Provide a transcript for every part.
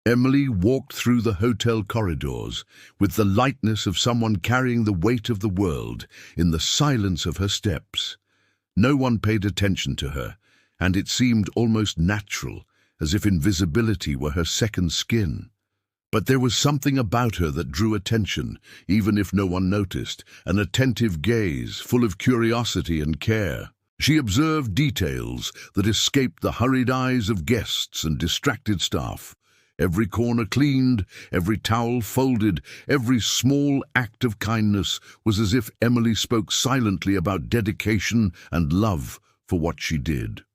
Emily walked through the hotel corridors with the lightness of someone carrying the weight of the world in the silence of her steps. No one paid attention to her, and it seemed almost natural, as if invisibility were her second skin. But there was something about her that drew attention, even if no one noticed, an attentive gaze full of curiosity and care. She observed details that escaped the hurried eyes of guests and distracted staff. Every corner cleaned, every towel folded, every small act of kindness was as if Emily spoke silently about dedication and love for what she did.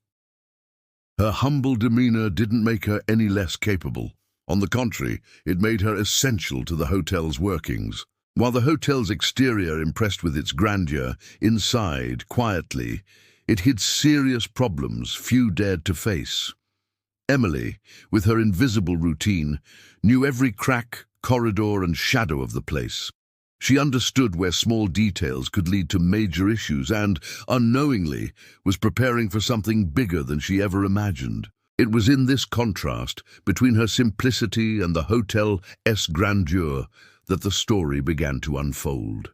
Her humble demeanor didn't make her any less capable. On the contrary, it made her essential to the hotel's workings. While the hotel's exterior impressed with its grandeur, inside, quietly, it hid serious problems few dared to face. Emily, with her invisible routine, knew every crack, corridor, and shadow of the place. She understood where small details could lead to major issues and, unknowingly, was preparing for something bigger than she ever imagined. It was in this contrast between her simplicity and the hotel's grandeur that the story began to unfold.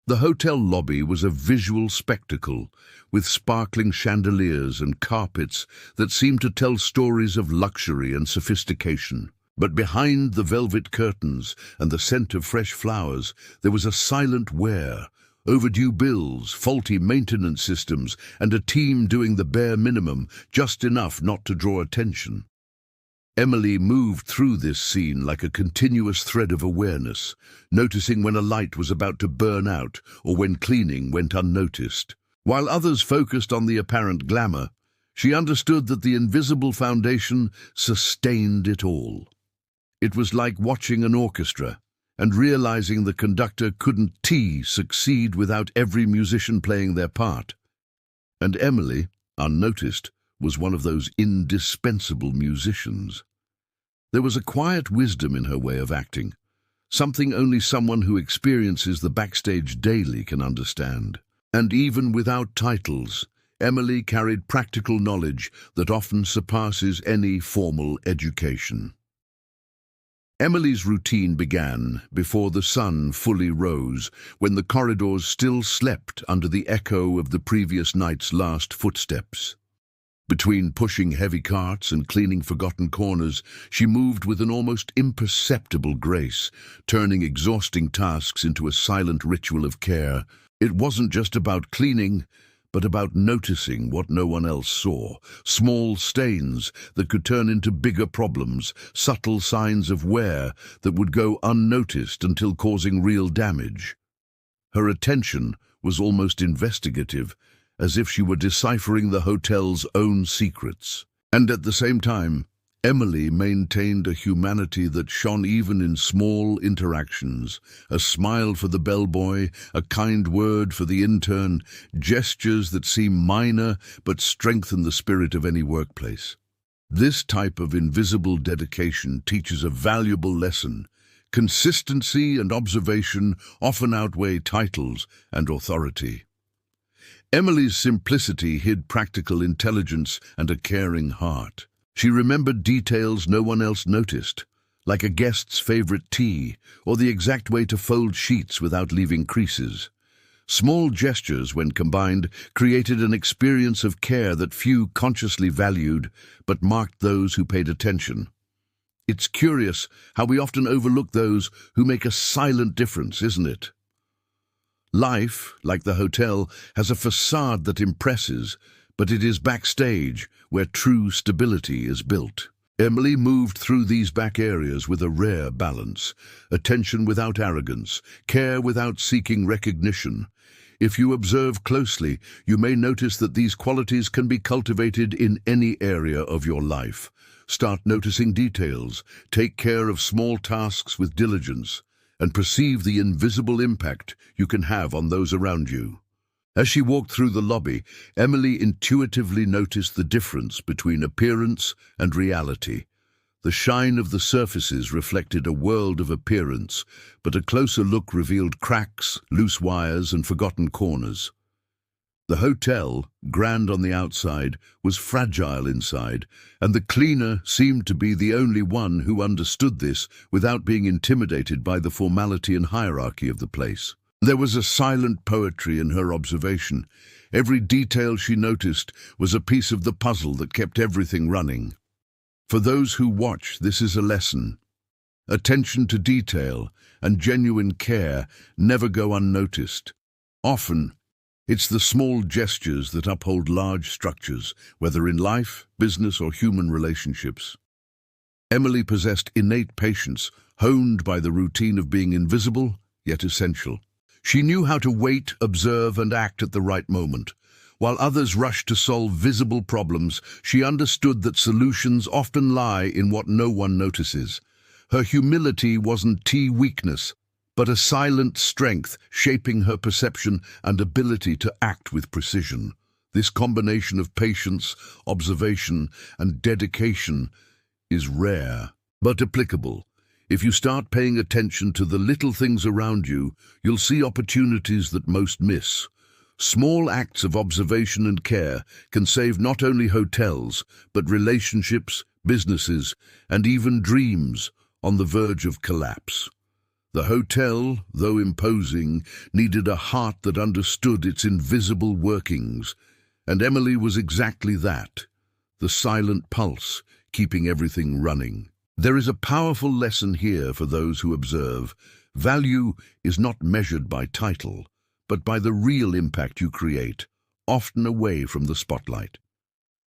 The hotel lobby was a visual spectacle, with sparkling chandeliers and carpets that seemed to tell stories of luxury and sophistication. But behind the velvet curtains and the scent of fresh flowers, there was a silent wear, overdue bills, faulty maintenance systems, and a team doing the bare minimum, just enough not to draw attention. Emily moved through this scene like a continuous thread of awareness, noticing when a light was about to burn out or when cleaning went unnoticed. While others focused on the apparent glamour, she understood that the invisible foundation sustained it all. It was like watching an orchestra and realizing the conductor couldn't succeed without every musician playing their part. And Emily, unnoticed, was one of those indispensable musicians. There was a quiet wisdom in her way of acting, something only someone who experiences the backstage daily can understand. And even without titles, Emily carried practical knowledge that often surpasses any formal education. Emily's routine began before the sun fully rose, when the corridors still slept under the echo of the previous night's last footsteps. Between pushing heavy carts and cleaning forgotten corners, she moved with an almost imperceptible grace, turning exhausting tasks into a silent ritual of care. It wasn't just about cleaning, but about noticing what no one else saw. Small stains that could turn into bigger problems, subtle signs of wear that would go unnoticed until causing real damage. Her attention was almost investigative, as if she were deciphering the hotel's own secrets. And at the same time, Emily maintained a humanity that shone even in small interactions. A smile for the bellboy, a kind word for the intern, gestures that seem minor but strengthen the spirit of any workplace. This type of invisible dedication teaches a valuable lesson. Consistency and observation often outweigh titles and authority. Emily's simplicity hid practical intelligence and a caring heart. She remembered details no one else noticed, like a guest's favorite tea or the exact way to fold sheets without leaving creases. Small gestures, when combined, created an experience of care that few consciously valued but marked those who paid attention. It's curious how we often overlook those who make a silent difference, isn't it? Life, like the hotel, has a facade that impresses, but it is backstage where true stability is built. Emily moved through these back areas with a rare balance, attention without arrogance, care without seeking recognition. If you observe closely, you may notice that these qualities can be cultivated in any area of your life. Start noticing details, take care of small tasks with diligence, and perceive the invisible impact you can have on those around you. As she walked through the lobby, Emily intuitively noticed the difference between appearance and reality. The shine of the surfaces reflected a world of appearance, but a closer look revealed cracks, loose wires, and forgotten corners. The hotel, grand on the outside, was fragile inside, and the cleaner seemed to be the only one who understood this without being intimidated by the formality and hierarchy of the place. There was a silent poetry in her observation. Every detail she noticed was a piece of the puzzle that kept everything running. For those who watch, this is a lesson. Attention to detail and genuine care never go unnoticed. Often, it's the small gestures that uphold large structures, whether in life, business, or human relationships. Emily possessed innate patience, honed by the routine of being invisible, yet essential. She knew how to wait, observe, and act at the right moment. While others rushed to solve visible problems, she understood that solutions often lie in what no one notices. Her humility wasn't weakness, but a silent strength shaping her perception and ability to act with precision. This combination of patience, observation, and dedication is rare, but applicable. If you start paying attention to the little things around you, you'll see opportunities that most miss. Small acts of observation and care can save not only hotels, but relationships, businesses, and even dreams on the verge of collapse. The hotel, though imposing, needed a heart that understood its invisible workings, and Emily was exactly that, the silent pulse, keeping everything running. There is a powerful lesson here for those who observe. Value is not measured by title, but by the real impact you create, often away from the spotlight.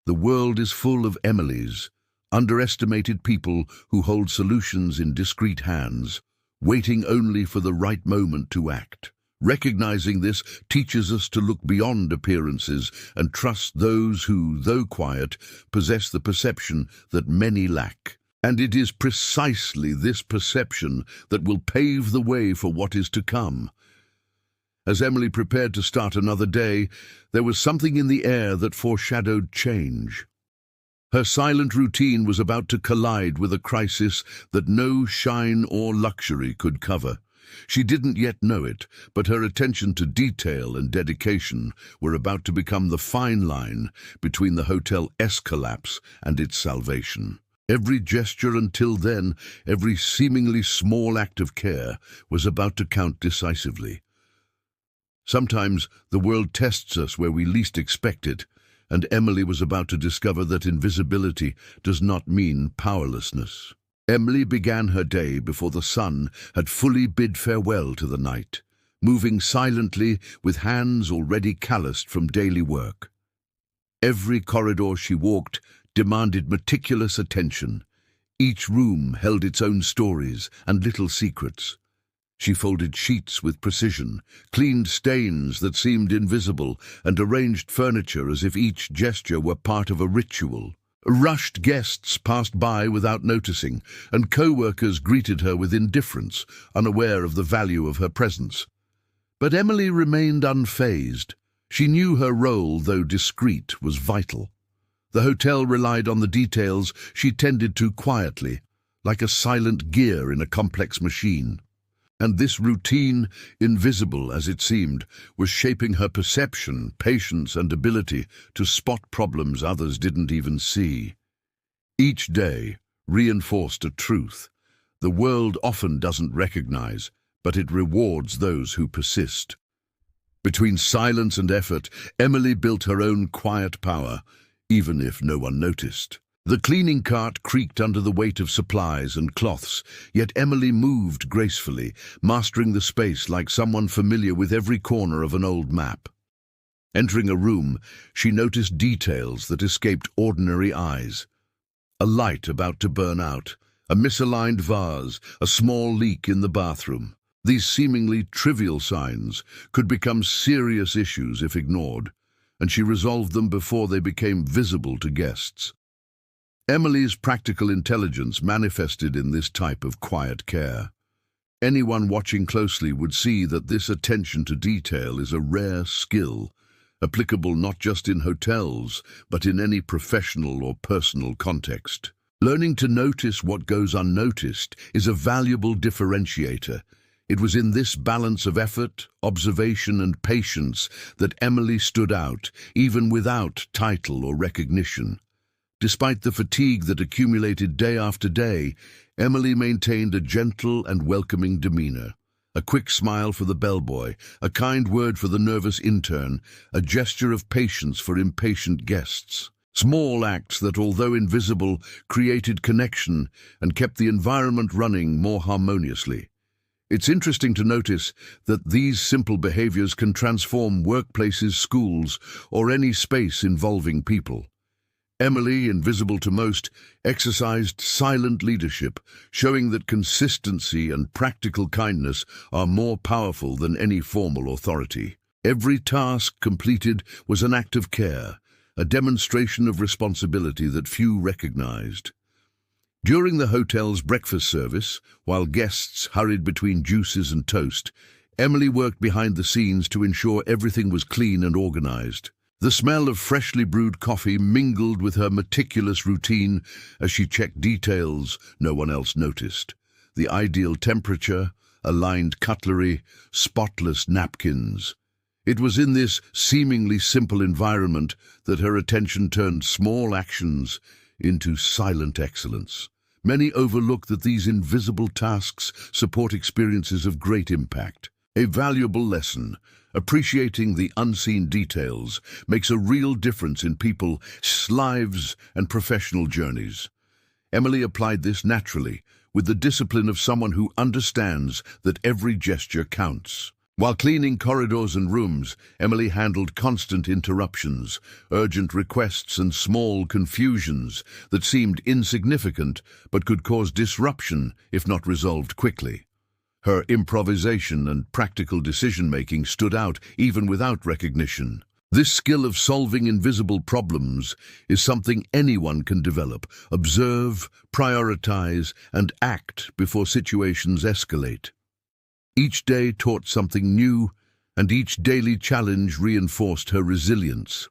The world is full of Emilys, underestimated people who hold solutions in discreet hands, waiting only for the right moment to act. Recognizing this teaches us to look beyond appearances and trust those who, though quiet, possess the perception that many lack. And it is precisely this perception that will pave the way for what is to come. As Emily prepared to start another day, there was something in the air that foreshadowed change. Her silent routine was about to collide with a crisis that no shine or luxury could cover. She didn't yet know it, but her attention to detail and dedication were about to become the fine line between the hotel's collapse and its salvation. Every gesture until then, every seemingly small act of care, was about to count decisively. Sometimes the world tests us where we least expect it, and Emily was about to discover that invisibility does not mean powerlessness. Emily began her day before the sun had fully bid farewell to the night, moving silently with hands already calloused from daily work. Every corridor she walked demanded meticulous attention. Each room held its own stories and little secrets. She folded sheets with precision, cleaned stains that seemed invisible, and arranged furniture as if each gesture were part of a ritual. Rushed guests passed by without noticing, and co-workers greeted her with indifference, unaware of the value of her presence. But Emily remained unfazed. She knew her role, though discreet, was vital. The hotel relied on the details she tended to quietly, like a silent gear in a complex machine. And this routine, invisible as it seemed, was shaping her perception, patience, and ability to spot problems others didn't even see. Each day reinforced a truth. The world often doesn't recognize, but it rewards those who persist. Between silence and effort, Emily built her own quiet power, even if no one noticed. The cleaning cart creaked under the weight of supplies and cloths, yet Emily moved gracefully, mastering the space like someone familiar with every corner of an old map. Entering a room, she noticed details that escaped ordinary eyes. A light about to burn out, a misaligned vase, a small leak in the bathroom. These seemingly trivial signs could become serious issues if ignored, and she resolved them before they became visible to guests. Emily's practical intelligence manifested in this type of quiet care. Anyone watching closely would see that this attention to detail is a rare skill, applicable not just in hotels, but in any professional or personal context. Learning to notice what goes unnoticed is a valuable differentiator. It was in this balance of effort, observation, and patience that Emily stood out, even without title or recognition. Despite the fatigue that accumulated day after day, Emily maintained a gentle and welcoming demeanor. A quick smile for the bellboy, a kind word for the nervous intern, a gesture of patience for impatient guests. Small acts that, although invisible, created connection and kept the environment running more harmoniously. It's interesting to notice that these simple behaviors can transform workplaces, schools, or any space involving people. Emily, invisible to most, exercised silent leadership, showing that consistency and practical kindness are more powerful than any formal authority. Every task completed was an act of care, a demonstration of responsibility that few recognized. During the hotel's breakfast service, while guests hurried between juices and toast, Emily worked behind the scenes to ensure everything was clean and organized. The smell of freshly brewed coffee mingled with her meticulous routine as she checked details no one else noticed. The ideal temperature, aligned cutlery, spotless napkins. It was in this seemingly simple environment that her attention turned small actions into silent excellence. Many overlook that these invisible tasks support experiences of great impact. A valuable lesson. Appreciating the unseen details makes a real difference in people's lives and professional journeys. Emily applied this naturally, with the discipline of someone who understands that every gesture counts. While cleaning corridors and rooms, Emily handled constant interruptions, urgent requests, and small confusions that seemed insignificant but could cause disruption if not resolved quickly. Her improvisation and practical decision-making stood out even without recognition. This skill of solving invisible problems is something anyone can develop. Observe, prioritize, and act before situations escalate. Each day taught something new, and each daily challenge reinforced her resilience.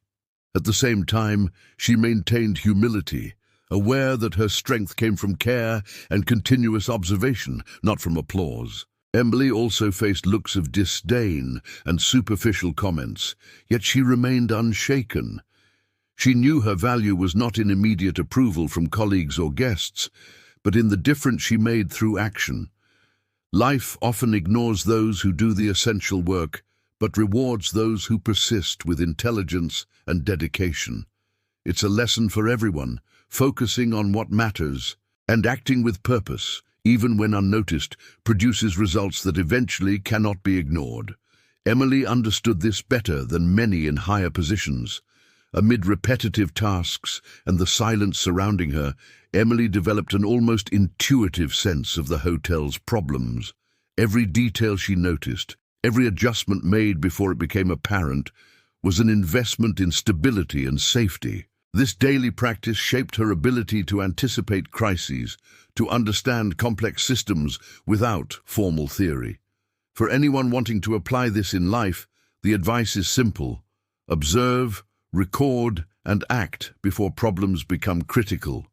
At the same time, she maintained humility, aware that her strength came from care and continuous observation, not from applause. Emily also faced looks of disdain and superficial comments, yet she remained unshaken. She knew her value was not in immediate approval from colleagues or guests, but in the difference she made through action. Life often ignores those who do the essential work, but rewards those who persist with intelligence and dedication. It's a lesson for everyone, focusing on what matters and acting with purpose, even when unnoticed, produces results that eventually cannot be ignored. Emily understood this better than many in higher positions. Amid repetitive tasks and the silence surrounding her, Emily developed an almost intuitive sense of the hotel's problems. Every detail she noticed, every adjustment made before it became apparent, was an investment in stability and safety. This daily practice shaped her ability to anticipate crises, to understand complex systems without formal theory. For anyone wanting to apply this in life, the advice is simple: observe, record, and act before problems become critical.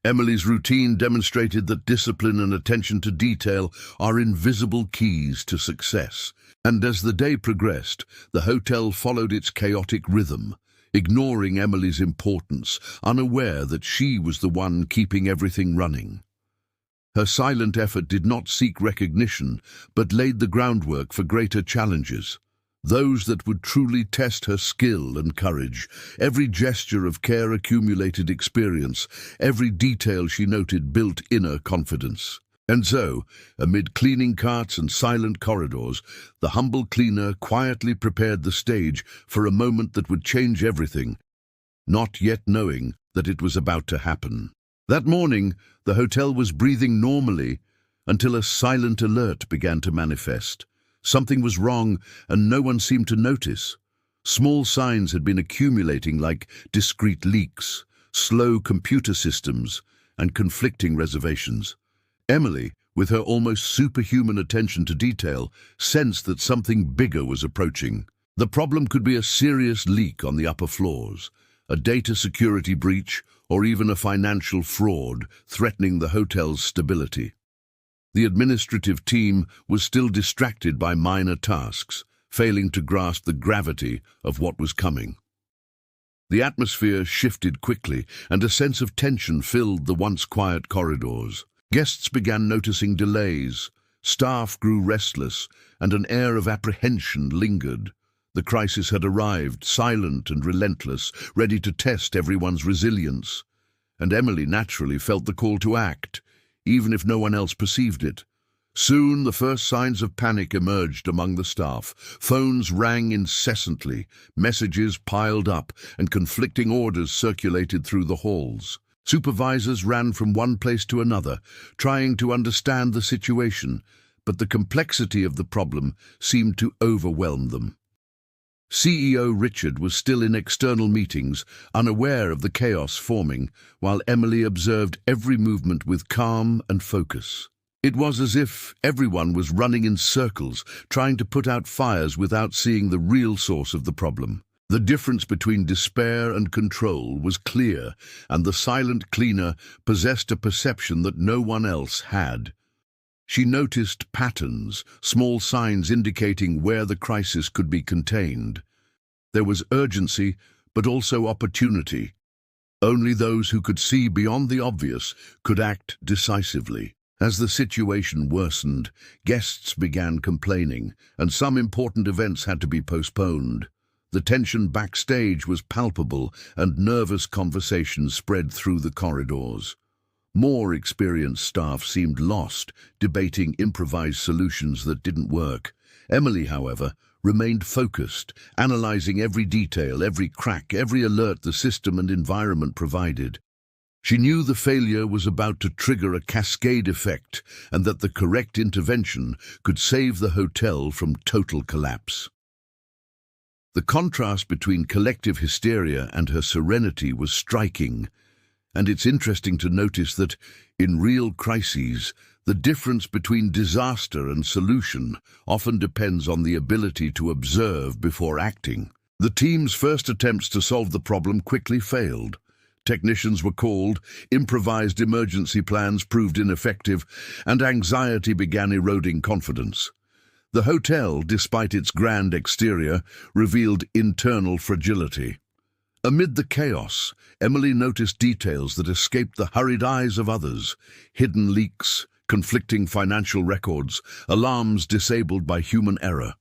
Emily's routine demonstrated that discipline and attention to detail are invisible keys to success. And as the day progressed, the hotel followed its chaotic rhythm, ignoring Emily's importance, unaware that she was the one keeping everything running. Her silent effort did not seek recognition, but laid the groundwork for greater challenges, those that would truly test her skill and courage. Every gesture of care accumulated experience, every detail she noted built inner confidence. And so, amid cleaning carts and silent corridors, the humble cleaner quietly prepared the stage for a moment that would change everything, not yet knowing that it was about to happen. That morning, the hotel was breathing normally until a silent alert began to manifest. Something was wrong, and no one seemed to notice. Small signs had been accumulating like discrete leaks, slow computer systems, and conflicting reservations. Emily, with her almost superhuman attention to detail, sensed that something bigger was approaching. The problem could be a serious leak on the upper floors, a data security breach, or even a financial fraud threatening the hotel's stability. The administrative team was still distracted by minor tasks, failing to grasp the gravity of what was coming. The atmosphere shifted quickly, and a sense of tension filled the once quiet corridors. Guests began noticing delays, staff grew restless, and an air of apprehension lingered. The crisis had arrived, silent and relentless, ready to test everyone's resilience. And Emily naturally felt the call to act, even if no one else perceived it. Soon the first signs of panic emerged among the staff. Phones rang incessantly, messages piled up, and conflicting orders circulated through the halls. Supervisors ran from one place to another, trying to understand the situation, but the complexity of the problem seemed to overwhelm them. CEO Richard was still in external meetings, unaware of the chaos forming, while Emily observed every movement with calm and focus. It was as if everyone was running in circles, trying to put out fires without seeing the real source of the problem. The difference between despair and control was clear, and the silent cleaner possessed a perception that no one else had. She noticed patterns, small signs indicating where the crisis could be contained. There was urgency, but also opportunity. Only those who could see beyond the obvious could act decisively. As the situation worsened, guests began complaining, and some important events had to be postponed. The tension backstage was palpable, and nervous conversations spread through the corridors. More experienced staff seemed lost, debating improvised solutions that didn't work. Emily, however, remained focused, analyzing every detail, every crack, every alert the system and environment provided. She knew the failure was about to trigger a cascade effect, and that the correct intervention could save the hotel from total collapse. The contrast between collective hysteria and her serenity was striking, and it's interesting to notice that, in real crises, the difference between disaster and solution often depends on the ability to observe before acting. The team's first attempts to solve the problem quickly failed. Technicians were called, improvised emergency plans proved ineffective, and anxiety began eroding confidence. The hotel, despite its grand exterior, revealed internal fragility. Amid the chaos, Emily noticed details that escaped the hurried eyes of others: hidden leaks, conflicting financial records, alarms disabled by human error.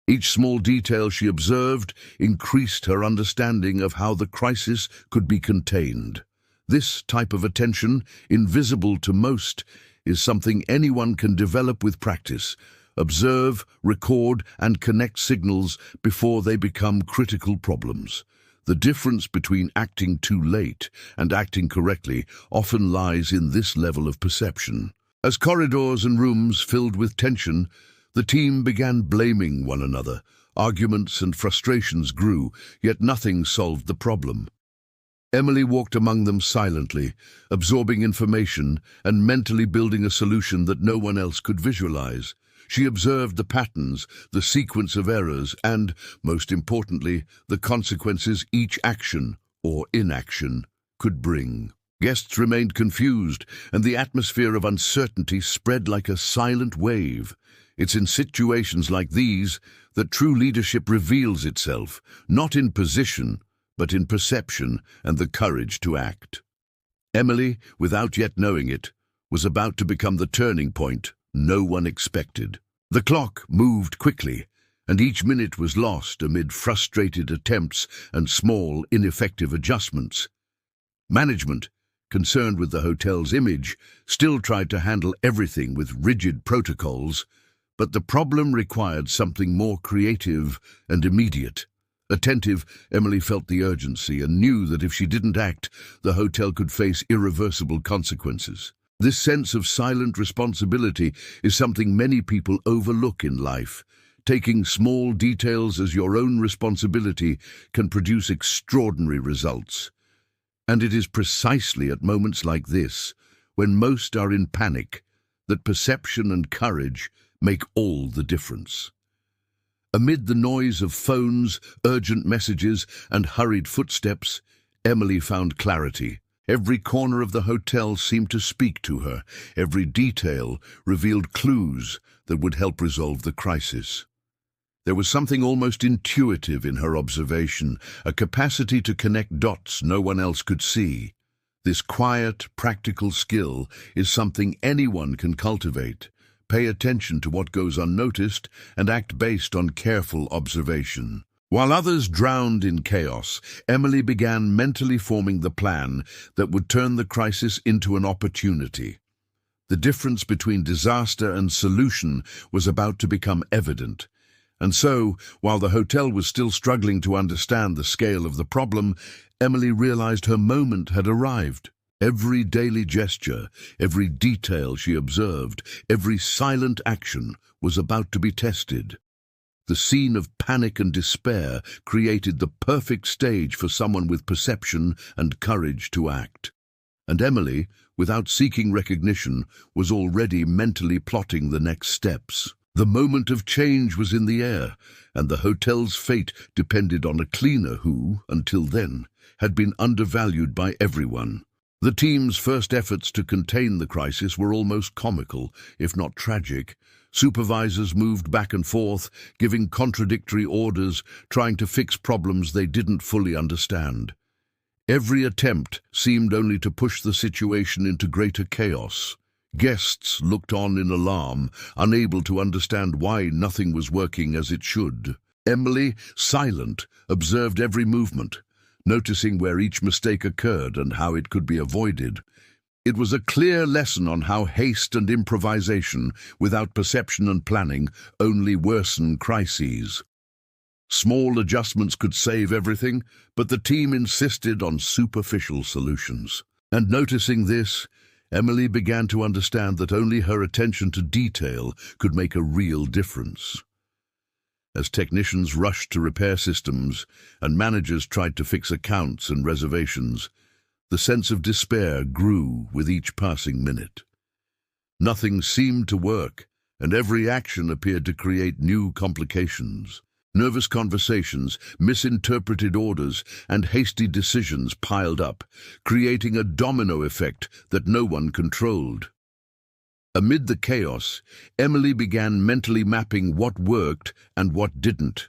Each small detail she observed increased her understanding of how the crisis could be contained. This type of attention, invisible to most, is something anyone can develop with practice. Observe, record, and connect signals before they become critical problems. The difference between acting too late and acting correctly often lies in this level of perception. As corridors and rooms filled with tension, the team began blaming one another. Arguments and frustrations grew, yet nothing solved the problem. Emily walked among them silently, absorbing information and mentally building a solution that no one else could visualize. She observed the patterns, the sequence of errors, and, most importantly, the consequences each action, or inaction, could bring. Guests remained confused, and the atmosphere of uncertainty spread like a silent wave. It's in situations like these that true leadership reveals itself, not in position, but in perception and the courage to act. Emily, without yet knowing it, was about to become the turning point no one expected. The clock moved quickly, and each minute was lost amid frustrated attempts and small, ineffective adjustments. Management, concerned with the hotel's image, still tried to handle everything with rigid protocols, but the problem required something more creative and immediate. Attentive, Emily felt the urgency and knew that if she didn't act, the hotel could face irreversible consequences. This sense of silent responsibility is something many people overlook in life. Taking small details as your own responsibility can produce extraordinary results. And it is precisely at moments like this, when most are in panic, that perception and courage make all the difference. Amid the noise of phones, urgent messages, and hurried footsteps, Emily found clarity. Every corner of the hotel seemed to speak to her. Every detail revealed clues that would help resolve the crisis. There was something almost intuitive in her observation, a capacity to connect dots no one else could see. This quiet, practical skill is something anyone can cultivate. Pay attention to what goes unnoticed and act based on careful observation. While others drowned in chaos, Emily began mentally forming the plan that would turn the crisis into an opportunity. The difference between disaster and solution was about to become evident. And so, while the hotel was still struggling to understand the scale of the problem, Emily realized her moment had arrived. Every daily gesture, every detail she observed, every silent action was about to be tested. The scene of panic and despair created the perfect stage for someone with perception and courage to act. And Emily, without seeking recognition, was already mentally plotting the next steps. The moment of change was in the air, and the hotel's fate depended on a cleaner who, until then, had been undervalued by everyone. The team's first efforts to contain the crisis were almost comical, if not tragic. Supervisors moved back and forth, giving contradictory orders, trying to fix problems they didn't fully understand. Every attempt seemed only to push the situation into greater chaos. Guests looked on in alarm, unable to understand why nothing was working as it should. Emily, silent, observed every movement, noticing where each mistake occurred and how it could be avoided. It was a clear lesson on how haste and improvisation, without perception and planning, only worsen crises. Small adjustments could save everything, but the team insisted on superficial solutions. And noticing this, Emily began to understand that only her attention to detail could make a real difference. As technicians rushed to repair systems and managers tried to fix accounts and reservations, the sense of despair grew with each passing minute. Nothing seemed to work, and every action appeared to create new complications. Nervous conversations, misinterpreted orders, and hasty decisions piled up, creating a domino effect that no one controlled. Amid the chaos, Emily began mentally mapping what worked and what didn't.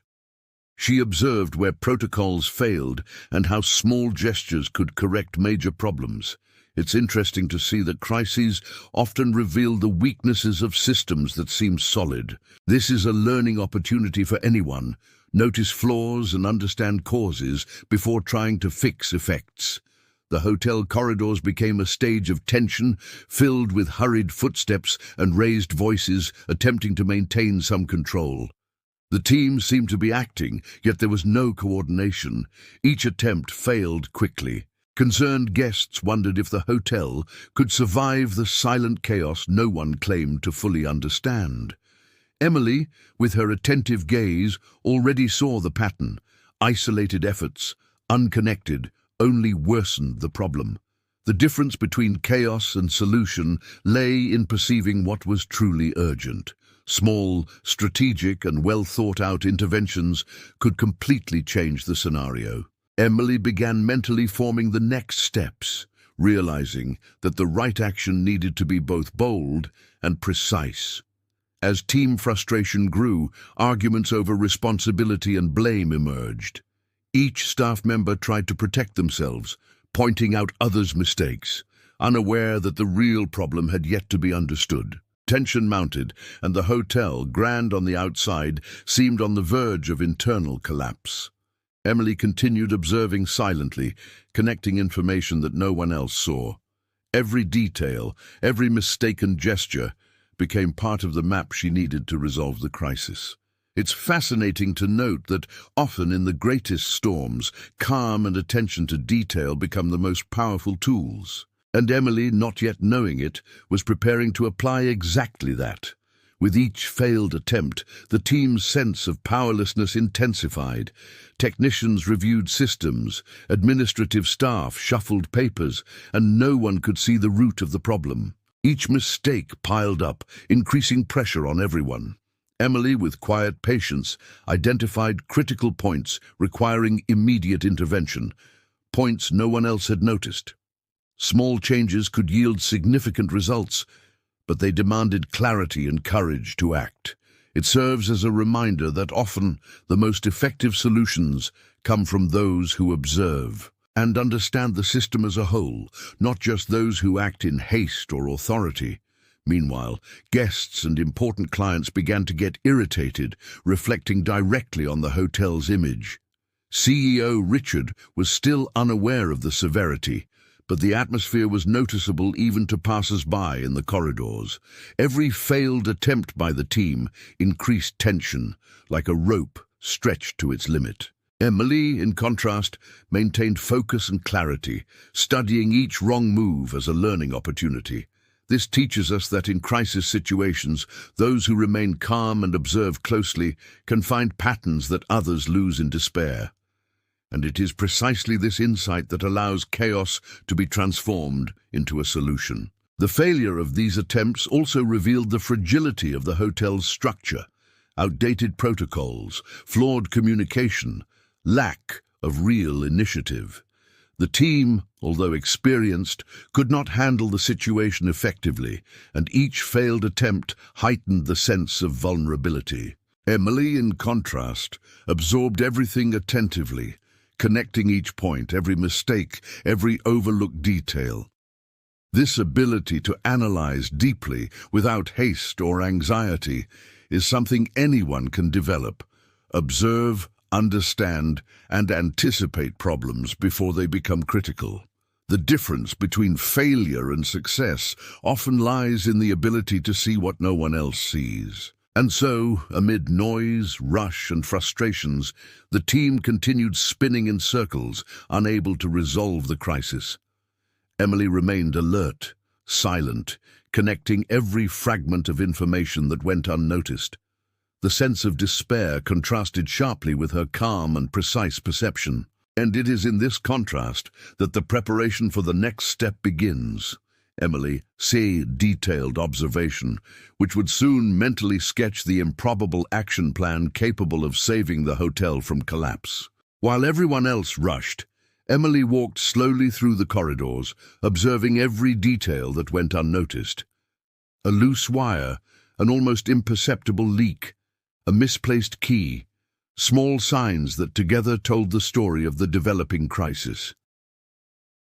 She observed where protocols failed and how small gestures could correct major problems. It's interesting to see that crises often reveal the weaknesses of systems that seem solid. This is a learning opportunity for anyone. Notice flaws and understand causes before trying to fix effects. The hotel corridors became a stage of tension, filled with hurried footsteps and raised voices attempting to maintain some control. The team seemed to be acting, yet there was no coordination. Each attempt failed quickly. Concerned guests wondered if the hotel could survive the silent chaos no one claimed to fully understand. Emily, with her attentive gaze, already saw the pattern. Isolated efforts, unconnected, only worsened the problem. The difference between chaos and solution lay in perceiving what was truly urgent. Small, strategic, and well-thought-out interventions could completely change the scenario. Emily began mentally forming the next steps, realizing that the right action needed to be both bold and precise. As team frustration grew, arguments over responsibility and blame emerged. Each staff member tried to protect themselves, pointing out others' mistakes, unaware that the real problem had yet to be understood. Tension mounted, and the hotel, grand on the outside, seemed on the verge of internal collapse. Emily continued observing silently, connecting information that no one else saw. Every detail, every mistaken gesture, became part of the map she needed to resolve the crisis. It's fascinating to note that often in the greatest storms, calm and attention to detail become the most powerful tools. And Emily, not yet knowing it, was preparing to apply exactly that. With each failed attempt, the team's sense of powerlessness intensified. Technicians reviewed systems, administrative staff shuffled papers, and no one could see the root of the problem. Each mistake piled up, increasing pressure on everyone. Emily, with quiet patience, identified critical points requiring immediate intervention, points no one else had noticed. Small changes could yield significant results, but they demanded clarity and courage to act. It serves as a reminder that often the most effective solutions come from those who observe and understand the system as a whole, not just those who act in haste or authority. Meanwhile, guests and important clients began to get irritated, reflecting directly on the hotel's image. CEO Richard was still unaware of the severity, but the atmosphere was noticeable even to passers-by in the corridors. Every failed attempt by the team increased tension, like a rope stretched to its limit. Emily, in contrast, maintained focus and clarity, studying each wrong move as a learning opportunity. This teaches us that in crisis situations, those who remain calm and observe closely can find patterns that others lose in despair. And it is precisely this insight that allows chaos to be transformed into a solution. The failure of these attempts also revealed the fragility of the hotel's structure: outdated protocols, flawed communication, lack of real initiative. The team, although experienced, could not handle the situation effectively, and each failed attempt heightened the sense of vulnerability. Emily, in contrast, absorbed everything attentively, connecting each point, every mistake, every overlooked detail. This ability to analyze deeply, without haste or anxiety, is something anyone can develop. Observe, understand, and anticipate problems before they become critical. The difference between failure and success often lies in the ability to see what no one else sees. And so, amid noise, rush, and frustrations, the team continued spinning in circles, unable to resolve the crisis. Emily remained alert, silent, connecting every fragment of information that went unnoticed. The sense of despair contrasted sharply with her calm and precise perception. And it is in this contrast that the preparation for the next step begins. Emily, say detailed observation, which would soon mentally sketch the improbable action plan capable of saving the hotel from collapse. While everyone else rushed, Emily walked slowly through the corridors, observing every detail that went unnoticed. A loose wire, an almost imperceptible leak, a misplaced key, small signs that together told the story of the developing crisis.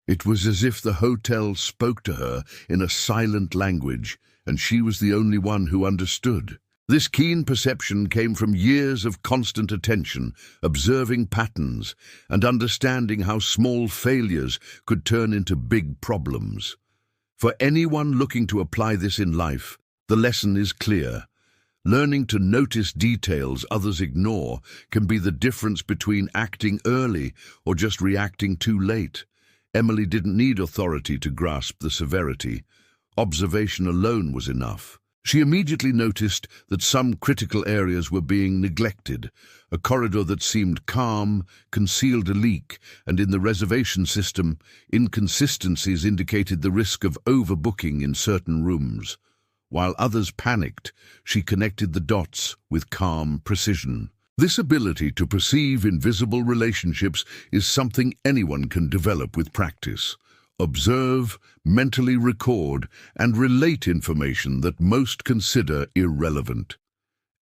It was as if the hotel spoke to her in a silent language, and she was the only one who understood. This keen perception came from years of constant attention, observing patterns, and understanding how small failures could turn into big problems. For anyone looking to apply this in life, the lesson is clear. Learning to notice details others ignore can be the difference between acting early or just reacting too late. Emily didn't need authority to grasp the severity. Observation alone was enough. She immediately noticed that some critical areas were being neglected. A corridor that seemed calm concealed a leak, and in the reservation system, inconsistencies indicated the risk of overbooking in certain rooms. While others panicked, she connected the dots with calm precision. This ability to perceive invisible relationships is something anyone can develop with practice. Observe, mentally record, and relate information that most consider irrelevant.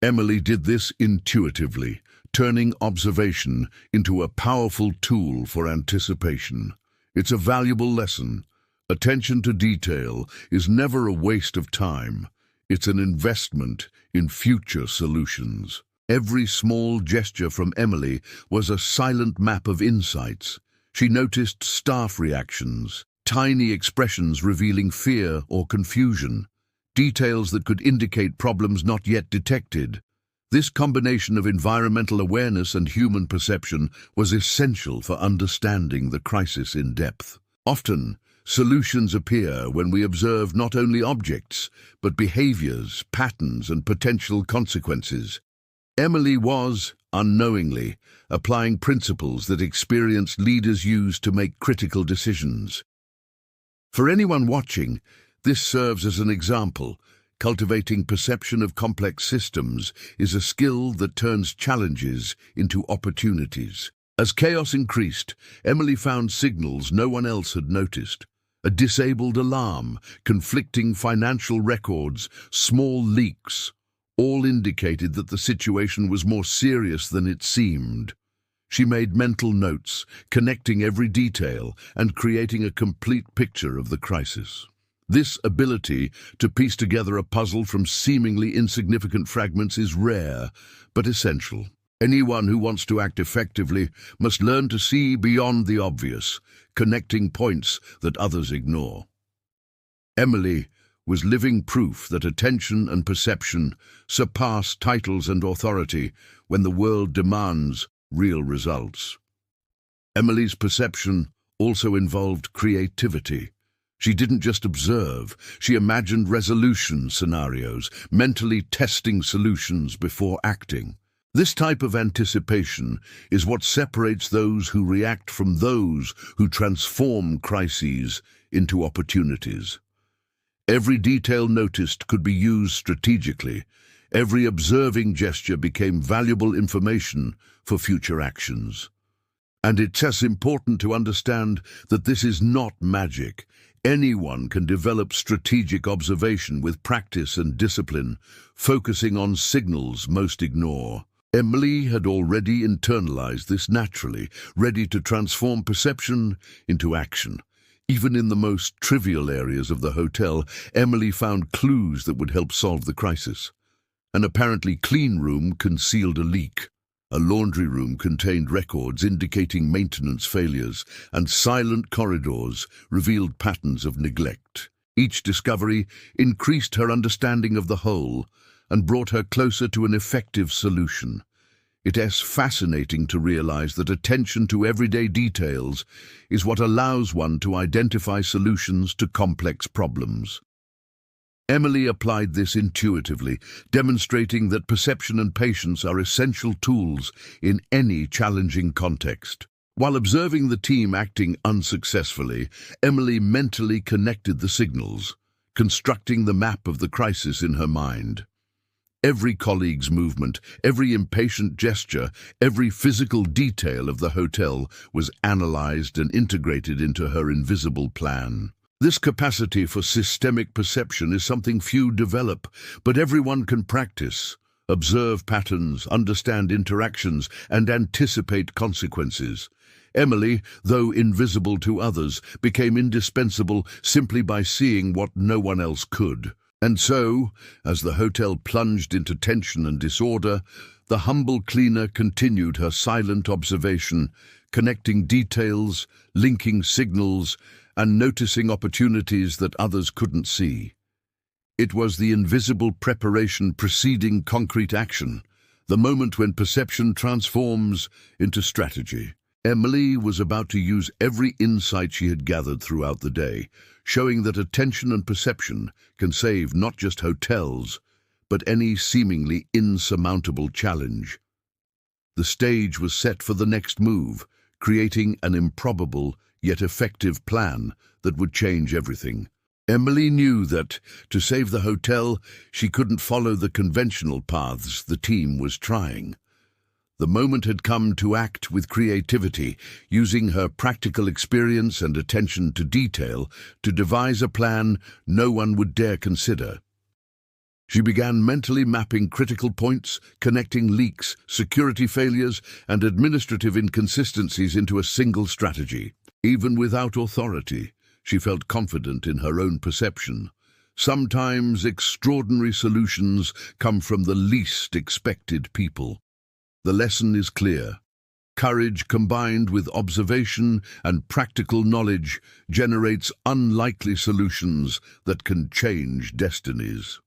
Emily did this intuitively, turning observation into a powerful tool for anticipation. It's a valuable lesson. Attention to detail is never a waste of time. It's an investment in future solutions. Every small gesture from Emily was a silent map of insights. She noticed staff reactions, tiny expressions revealing fear or confusion, details that could indicate problems not yet detected. This combination of environmental awareness and human perception was essential for understanding the crisis in depth. Often, solutions appear when we observe not only objects, but behaviors, patterns, and potential consequences. Emily was, unknowingly, applying principles that experienced leaders use to make critical decisions. For anyone watching, this serves as an example. Cultivating perception of complex systems is a skill that turns challenges into opportunities. As chaos increased, Emily found signals no one else had noticed. A disabled alarm, conflicting financial records, small leaks, all indicated that the situation was more serious than it seemed. She made mental notes, connecting every detail and creating a complete picture of the crisis. This ability to piece together a puzzle from seemingly insignificant fragments is rare, but essential. Anyone who wants to act effectively must learn to see beyond the obvious, connecting points that others ignore. Emily was living proof that attention and perception surpass titles and authority when the world demands real results. Emily's perception also involved creativity. She didn't just observe, she imagined resolution scenarios, mentally testing solutions before acting. This type of anticipation is what separates those who react from those who transform crises into opportunities. Every detail noticed could be used strategically. Every observing gesture became valuable information for future actions. And it's as important to understand that this is not magic. Anyone can develop strategic observation with practice and discipline, focusing on signals most ignore. Emily had already internalized this naturally, ready to transform perception into action. Even in the most trivial areas of the hotel, Emily found clues that would help solve the crisis. An apparently clean room concealed a leak. A laundry room contained records indicating maintenance failures, and silent corridors revealed patterns of neglect. Each discovery increased her understanding of the whole and brought her closer to an effective solution. It is fascinating to realize that attention to everyday details is what allows one to identify solutions to complex problems. Emily applied this intuitively, demonstrating that perception and patience are essential tools in any challenging context. While observing the team acting unsuccessfully, Emily mentally connected the signals, constructing the map of the crisis in her mind. Every colleague's movement, every impatient gesture, every physical detail of the hotel was analyzed and integrated into her invisible plan. This capacity for systemic perception is something few develop, but everyone can practice. Observe patterns, understand interactions, and anticipate consequences. Emily, though invisible to others, became indispensable simply by seeing what no one else could. And so, as the hotel plunged into tension and disorder, the humble cleaner continued her silent observation, connecting details, linking signals, and noticing opportunities that others couldn't see. It was the invisible preparation preceding concrete action, the moment when perception transforms into strategy. Emily was about to use every insight she had gathered throughout the day, showing that attention and perception can save not just hotels, but any seemingly insurmountable challenge. The stage was set for the next move, creating an improbable yet effective plan that would change everything. Emily knew that, to save the hotel, she couldn't follow the conventional paths the team was trying. The moment had come to act with creativity, using her practical experience and attention to detail to devise a plan no one would dare consider. She began mentally mapping critical points, connecting leaks, security failures, and administrative inconsistencies into a single strategy. Even without authority, she felt confident in her own perception. Sometimes extraordinary solutions come from the least expected people. The lesson is clear. Courage combined with observation and practical knowledge generates unlikely solutions that can change destinies.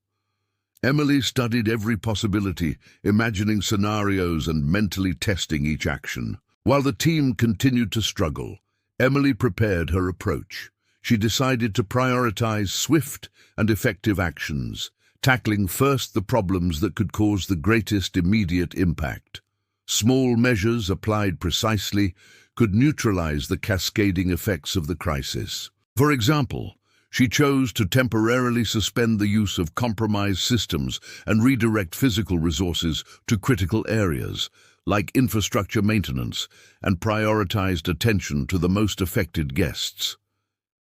Emily studied every possibility, imagining scenarios and mentally testing each action. While the team continued to struggle, Emily prepared her approach. She decided to prioritize swift and effective actions, tackling first the problems that could cause the greatest immediate impact. Small measures applied precisely could neutralize the cascading effects of the crisis. For example, she chose to temporarily suspend the use of compromised systems and redirect physical resources to critical areas, like infrastructure maintenance, and prioritized attention to the most affected guests.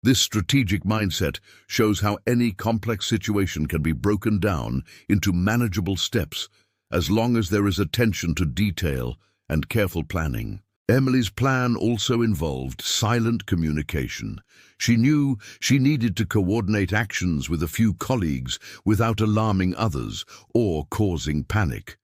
This strategic mindset shows how any complex situation can be broken down into manageable steps as long as there is attention to detail and careful planning. Emily's plan also involved silent communication. She knew she needed to coordinate actions with a few colleagues without alarming others or causing panic.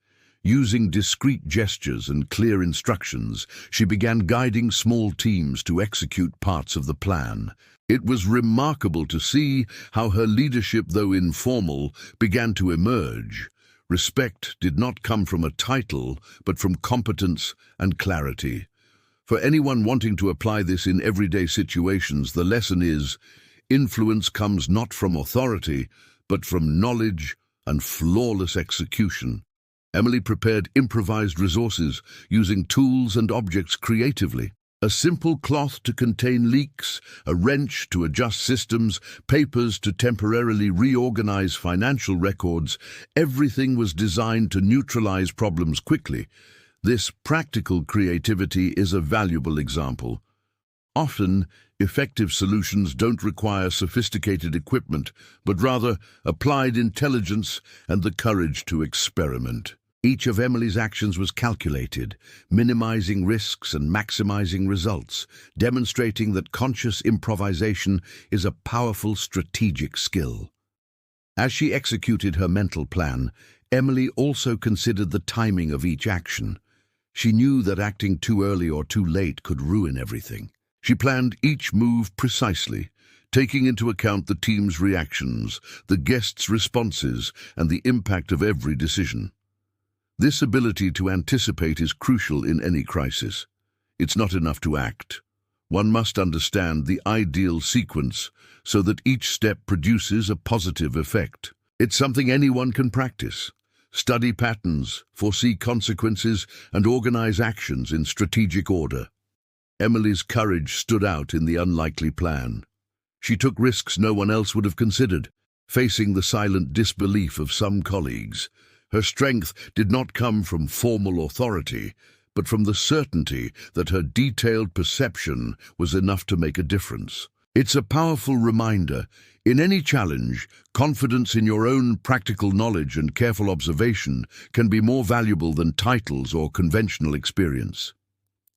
Using discreet gestures and clear instructions, she began guiding small teams to execute parts of the plan. It was remarkable to see how her leadership, though informal, began to emerge. Respect did not come from a title, but from competence and clarity. For anyone wanting to apply this in everyday situations, the lesson is, influence comes not from authority, but from knowledge and flawless execution. Emily prepared improvised resources, using tools and objects creatively. A simple cloth to contain leaks, a wrench to adjust systems, papers to temporarily reorganize financial records, everything was designed to neutralize problems quickly. This practical creativity is a valuable example. Often, effective solutions don't require sophisticated equipment, but rather applied intelligence and the courage to experiment. Each of Emily's actions was calculated, minimizing risks and maximizing results, demonstrating that conscious improvisation is a powerful strategic skill. As she executed her mental plan, Emily also considered the timing of each action. She knew that acting too early or too late could ruin everything. She planned each move precisely, taking into account the team's reactions, the guests' responses, and the impact of every decision. This ability to anticipate is crucial in any crisis. It's not enough to act. One must understand the ideal sequence so that each step produces a positive effect. It's something anyone can practice. Study patterns, foresee consequences, and organize actions in strategic order. Emily's courage stood out in the unlikely plan. She took risks no one else would have considered, facing the silent disbelief of some colleagues. Her strength did not come from formal authority, but from the certainty that her detailed perception was enough to make a difference. It's a powerful reminder. In any challenge, confidence in your own practical knowledge and careful observation can be more valuable than titles or conventional experience.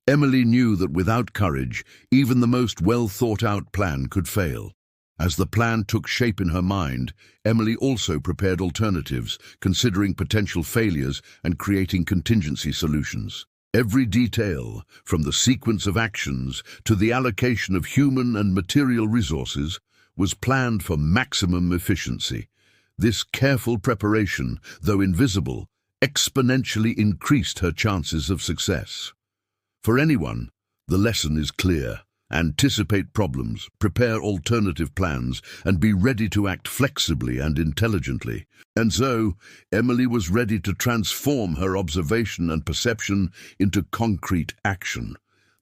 Emily knew that without courage, even the most well-thought-out plan could fail. As the plan took shape in her mind, Emily also prepared alternatives, considering potential failures and creating contingency solutions. Every detail, from the sequence of actions to the allocation of human and material resources, was planned for maximum efficiency. This careful preparation, though invisible, exponentially increased her chances of success. For anyone, the lesson is clear. Anticipate problems, prepare alternative plans, and be ready to act flexibly and intelligently. And so, Emily was ready to transform her observation and perception into concrete action.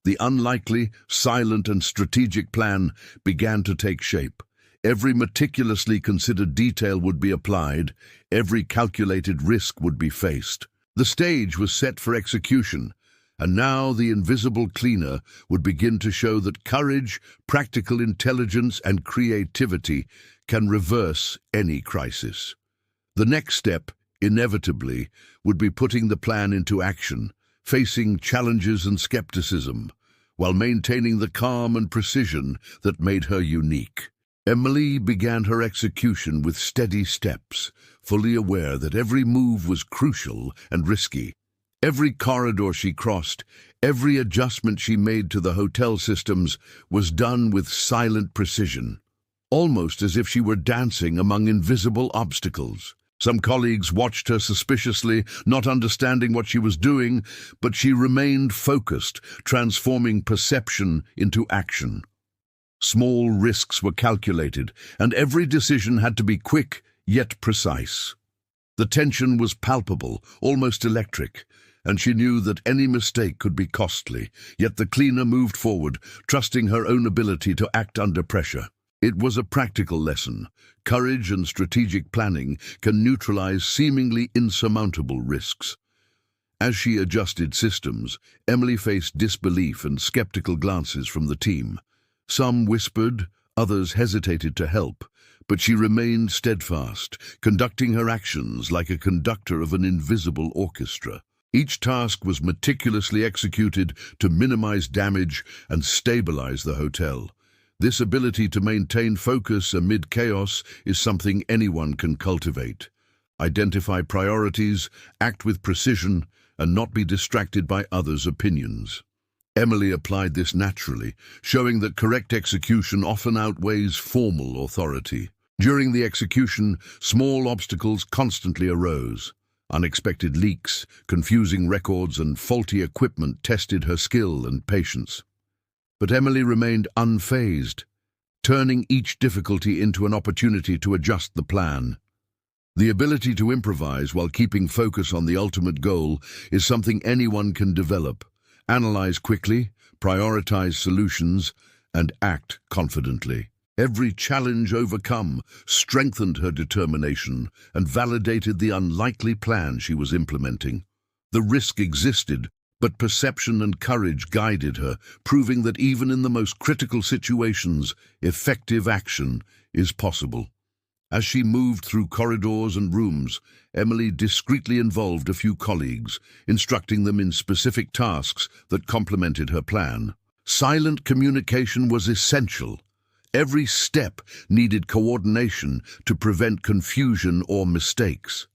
The unlikely, silent, and strategic plan began to take shape. Every meticulously considered detail would be applied, every calculated risk would be faced. The stage was set for execution. And now the invisible cleaner would begin to show that courage, practical intelligence, and creativity can reverse any crisis. The next step, inevitably, would be putting the plan into action, facing challenges and skepticism, while maintaining the calm and precision that made her unique. Emily began her execution with steady steps, fully aware that every move was crucial and risky. Every corridor she crossed, every adjustment she made to the hotel systems was done with silent precision, almost as if she were dancing among invisible obstacles. Some colleagues watched her suspiciously, not understanding what she was doing, but she remained focused, transforming perception into action. Small risks were calculated, and every decision had to be quick yet precise. The tension was palpable, almost electric, and she knew that any mistake could be costly, yet the cleaner moved forward, trusting her own ability to act under pressure. It was a practical lesson. Courage and strategic planning can neutralize seemingly insurmountable risks. As she adjusted systems, Emily faced disbelief and skeptical glances from the team. Some whispered, Others hesitated to help, but she remained steadfast, conducting her actions like a conductor of an invisible orchestra. Each task was meticulously executed to minimize damage and stabilize the hotel. This ability to maintain focus amid chaos is something anyone can cultivate. Identify priorities, act with precision, and not be distracted by others' opinions. Emily applied this naturally, showing that correct execution often outweighs formal authority. During the execution, small obstacles constantly arose. Unexpected leaks, confusing records, and faulty equipment tested her skill and patience. But Emily remained unfazed, turning each difficulty into an opportunity to adjust the plan. The ability to improvise while keeping focus on the ultimate goal is something anyone can develop. Analyze quickly, prioritize solutions, and act confidently. Every challenge overcome strengthened her determination and validated the unlikely plan she was implementing. The risk existed, but perception and courage guided her, proving that even in the most critical situations, effective action is possible. As she moved through corridors and rooms, Emily discreetly involved a few colleagues, instructing them in specific tasks that complemented her plan. Silent communication was essential. Every step needed coordination to prevent confusion or mistakes.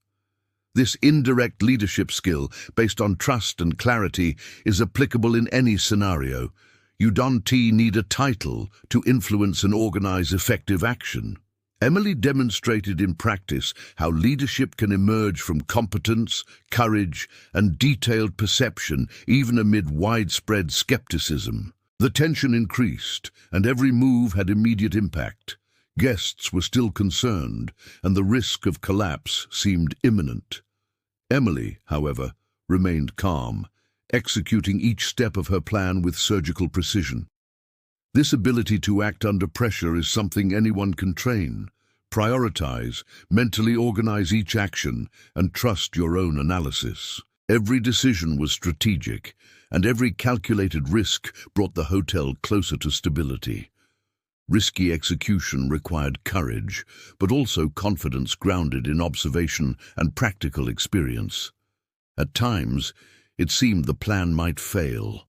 This indirect leadership skill, based on trust and clarity, is applicable in any scenario. You don't need a title to influence and organize effective action. Emily demonstrated in practice how leadership can emerge from competence, courage, and detailed perception, even amid widespread skepticism. The tension increased, and every move had immediate impact. Guests were still concerned, and the risk of collapse seemed imminent. Emily, however, remained calm, executing each step of her plan with surgical precision. This ability to act under pressure is something anyone can train. Prioritize, mentally organize each action, and trust your own analysis. Every decision was strategic, and every calculated risk brought the hotel closer to stability. Risky execution required courage, but also confidence grounded in observation and practical experience. At times, it seemed the plan might fail.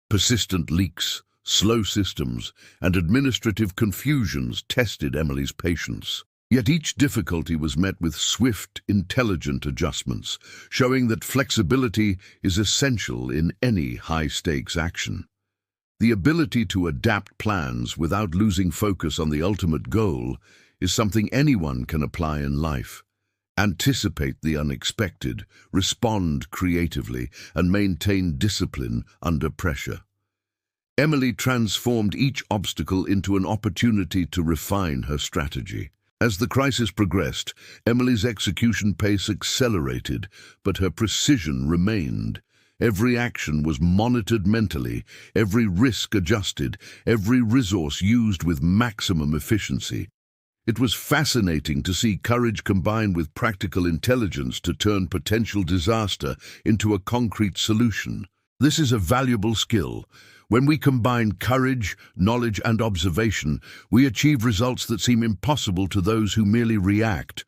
Persistent leaks, slow systems, and administrative confusions tested Emily's patience. Yet each difficulty was met with swift, intelligent adjustments, showing that flexibility is essential in any high-stakes action. The ability to adapt plans without losing focus on the ultimate goal is something anyone can apply in life. Anticipate the unexpected, respond creatively, and maintain discipline under pressure. Emily transformed each obstacle into an opportunity to refine her strategy. As the crisis progressed, Emily's execution pace accelerated, but her precision remained. Every action was monitored mentally, every risk adjusted, every resource used with maximum efficiency. It was fascinating to see courage combined with practical intelligence to turn potential disaster into a concrete solution. This is a valuable skill. When we combine courage, knowledge, and observation, we achieve results that seem impossible to those who merely react.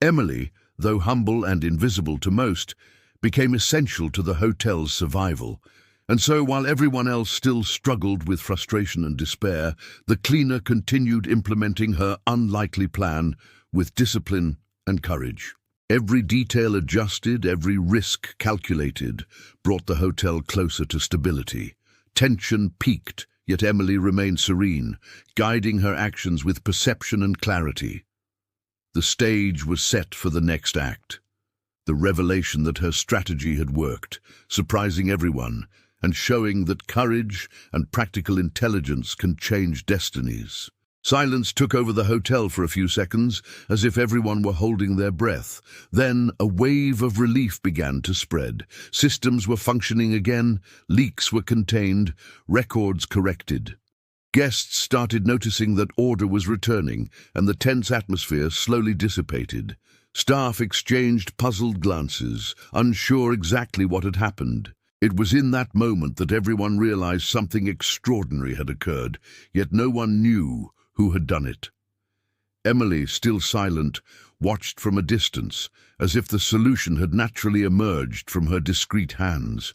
Emily, though humble and invisible to most, became essential to the hotel's survival. And so, while everyone else still struggled with frustration and despair, the cleaner continued implementing her unlikely plan with discipline and courage. Every detail adjusted, every risk calculated, brought the hotel closer to stability. Tension peaked, yet Emily remained serene, guiding her actions with perception and clarity. The stage was set for the next act. The revelation that her strategy had worked, surprising everyone, and showing that courage and practical intelligence can change destinies. Silence took over the hotel for a few seconds, as if everyone were holding their breath. Then a wave of relief began to spread. Systems were functioning again, leaks were contained, records corrected. Guests started noticing that order was returning, and the tense atmosphere slowly dissipated. Staff exchanged puzzled glances, unsure exactly what had happened. It was in that moment that everyone realized something extraordinary had occurred, yet no one knew who had done it. Emily, still silent, watched from a distance, as if the solution had naturally emerged from her discreet hands.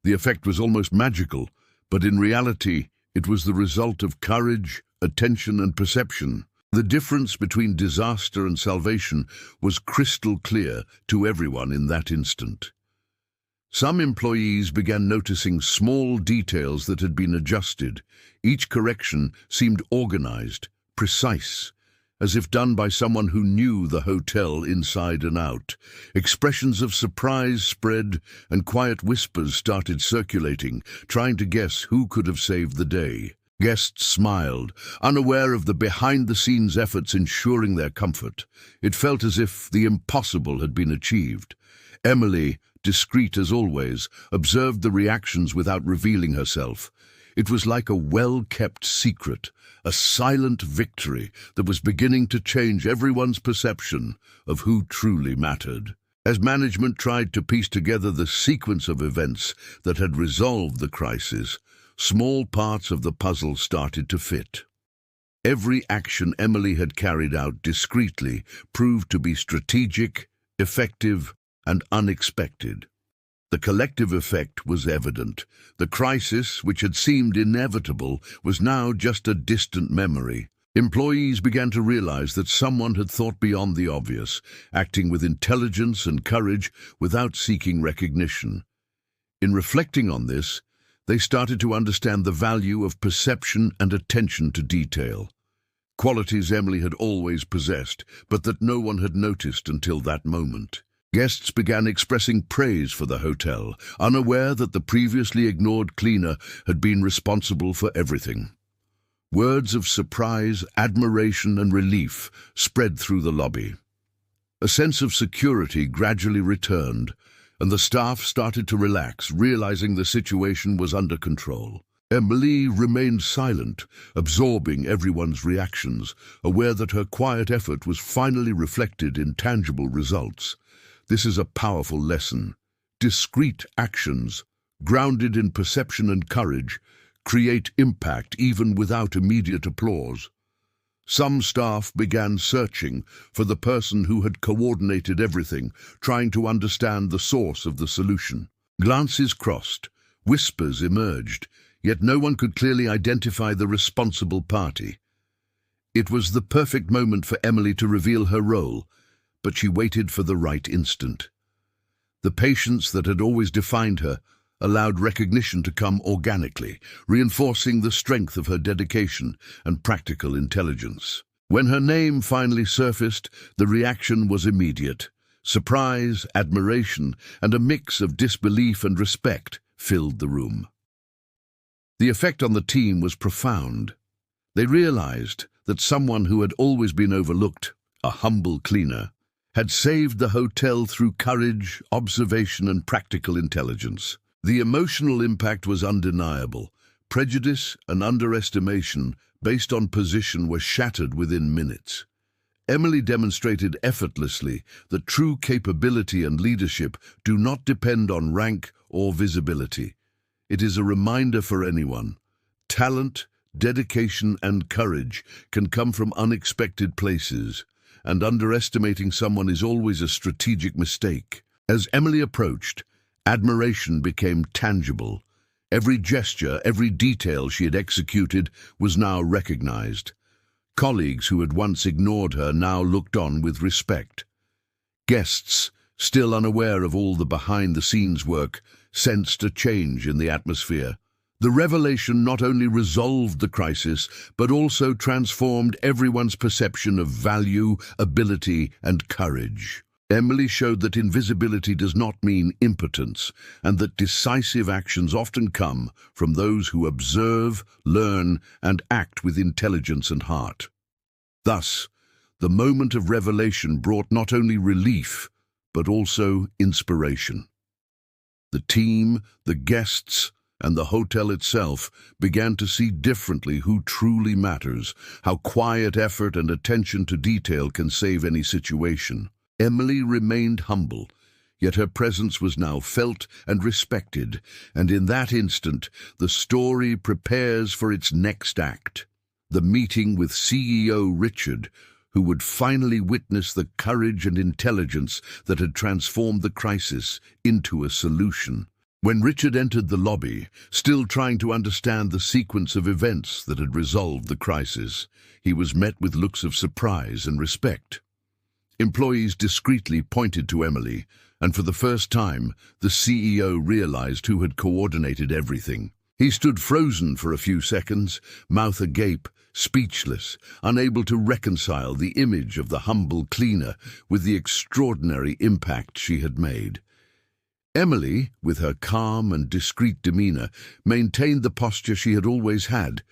The effect was almost magical, but in reality, it was the result of courage, attention, and perception. The difference between disaster and salvation was crystal clear to everyone in that instant. Some employees began noticing small details that had been adjusted. Each correction seemed organized, precise, as if done by someone who knew the hotel inside and out. Expressions of surprise spread, and quiet whispers started circulating, trying to guess who could have saved the day. Guests smiled, unaware of the behind-the-scenes efforts ensuring their comfort. It felt as if the impossible had been achieved. Emily, discreet as always, observed the reactions without revealing herself. It was like a well-kept secret, a silent victory that was beginning to change everyone's perception of who truly mattered. As management tried to piece together the sequence of events that had resolved the crisis, small parts of the puzzle started to fit. Every action Emily had carried out discreetly proved to be strategic, effective, and unexpected. The collective effect was evident. The crisis, which had seemed inevitable, was now just a distant memory. Employees began to realize that someone had thought beyond the obvious, acting with intelligence and courage without seeking recognition. In reflecting on this, they started to understand the value of perception and attention to detail. Qualities Emily had always possessed, but that no one had noticed until that moment. Guests began expressing praise for the hotel, unaware that the previously ignored cleaner had been responsible for everything. Words of surprise, admiration, and relief spread through the lobby. A sense of security gradually returned, and the staff started to relax, realizing the situation was under control. Emily remained silent, absorbing everyone's reactions, aware that her quiet effort was finally reflected in tangible results. This is a powerful lesson. Discreet actions, grounded in perception and courage, create impact even without immediate applause. Some staff began searching for the person who had coordinated everything, trying to understand the source of the solution. Glances crossed, whispers emerged, yet no one could clearly identify the responsible party. It was the perfect moment for Emily to reveal her role, but she waited for the right instant. The patience that had always defined her allowed recognition to come organically, reinforcing the strength of her dedication and practical intelligence. When her name finally surfaced, the reaction was immediate. Surprise, admiration, and a mix of disbelief and respect filled the room. The effect on the team was profound. They realized that someone who had always been overlooked, a humble cleaner, had saved the hotel through courage, observation, and practical intelligence. The emotional impact was undeniable. Prejudice and underestimation based on position were shattered within minutes. Emily demonstrated effortlessly that true capability and leadership do not depend on rank or visibility. It is a reminder for anyone. Talent, dedication, and courage can come from unexpected places, and underestimating someone is always a strategic mistake. As Emily approached, admiration became tangible. Every gesture, every detail she had executed was now recognized. Colleagues who had once ignored her now looked on with respect. Guests, still unaware of all the behind-the-scenes work, sensed a change in the atmosphere. The revelation not only resolved the crisis, but also transformed everyone's perception of value, ability, and courage. Emily showed that invisibility does not mean impotence, and that decisive actions often come from those who observe, learn, and act with intelligence and heart. Thus, the moment of revelation brought not only relief, but also inspiration. The team, the guests, and the hotel itself began to see differently who truly matters, how quiet effort and attention to detail can save any situation. Emily remained humble, yet her presence was now felt and respected, and in that instant the story prepares for its next act. the meeting with CEO Richard, who would finally witness the courage and intelligence that had transformed the crisis into a solution. When Richard entered the lobby, still trying to understand the sequence of events that had resolved the crisis, he was met with looks of surprise and respect. Employees discreetly pointed to Emily, and for the first time, the CEO realized who had coordinated everything. He stood frozen for a few seconds, mouth agape, speechless, unable to reconcile the image of the humble cleaner with the extraordinary impact she had made. Emily, with her calm and discreet demeanor, maintained the posture she had always had,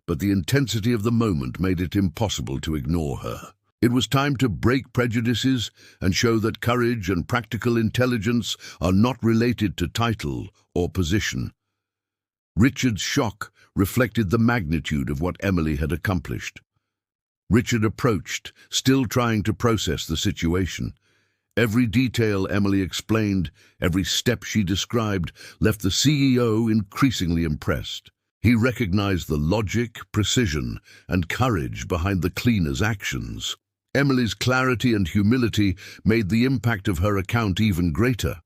but the intensity of the moment made it impossible to ignore her. It was time to break prejudices and show that courage and practical intelligence are not related to title or position. Richard's shock reflected the magnitude of what Emily had accomplished. Richard approached, still trying to process the situation. Every detail Emily explained, every step she described, left the CEO increasingly impressed. He recognized the logic, precision, and courage behind the cleaner's actions. Emily's clarity and humility made the impact of her account even greater.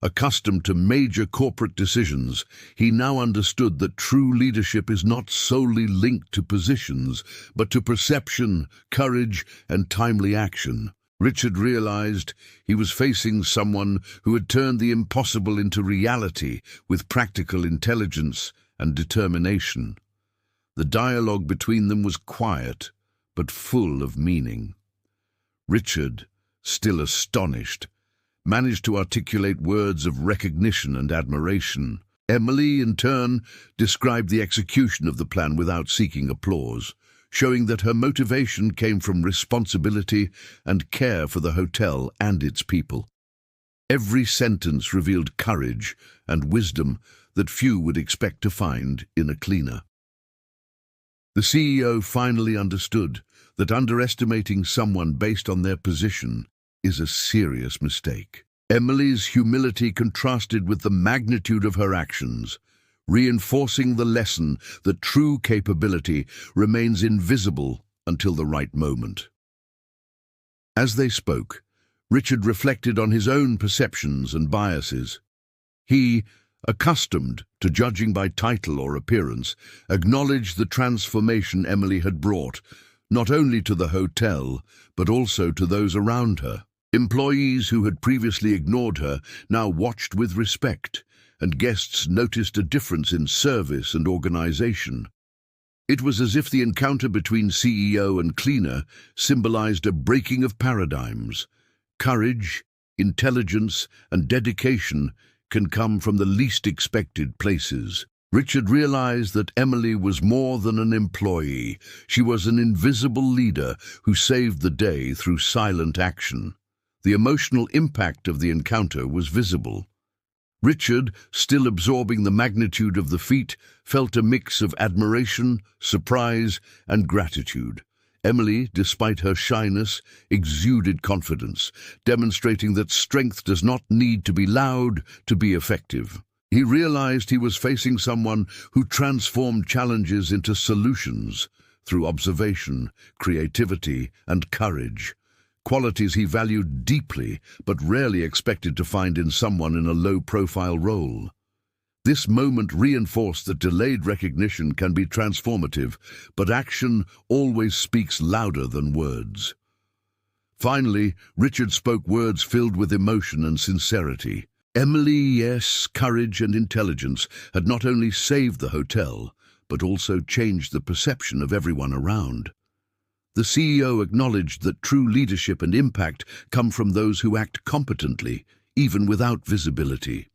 Accustomed to major corporate decisions, he now understood that true leadership is not solely linked to positions, but to perception, courage, and timely action. Richard realized he was facing someone who had turned the impossible into reality with practical intelligence and determination. The dialogue between them was quiet, but full of meaning. Richard, still astonished, managed to articulate words of recognition and admiration. Emily, in turn, described the execution of the plan without seeking applause, showing that her motivation came from responsibility and care for the hotel and its people. Every sentence revealed courage and wisdom that few would expect to find in a cleaner. The CEO finally understood that underestimating someone based on their position is a serious mistake. Emily's humility contrasted with the magnitude of her actions, reinforcing the lesson that true capability remains invisible until the right moment. As they spoke, Richard reflected on his own perceptions and biases. He, accustomed to judging by title or appearance, acknowledged the transformation Emily had brought, not only to the hotel, but also to those around her. Employees who had previously ignored her now watched with respect, and guests noticed a difference in service and organization. It was as if the encounter between CEO and cleaner symbolized a breaking of paradigms. Courage, intelligence, and dedication can come from the least expected places. Richard realized that Emily was more than an employee. She was an invisible leader who saved the day through silent action. The emotional impact of the encounter was visible. Richard, still absorbing the magnitude of the feat, felt a mix of admiration, surprise, and gratitude. Emily, despite her shyness, exuded confidence, demonstrating that strength does not need to be loud to be effective. He realized he was facing someone who transformed challenges into solutions through observation, creativity, and courage. Qualities he valued deeply, but rarely expected to find in someone in a low-profile role. This moment reinforced that delayed recognition can be transformative, but action always speaks louder than words. Finally, Richard spoke words filled with emotion and sincerity. Emily's courage and intelligence had not only saved the hotel, but also changed the perception of everyone around. The CEO acknowledged that true leadership and impact come from those who act competently, even without visibility.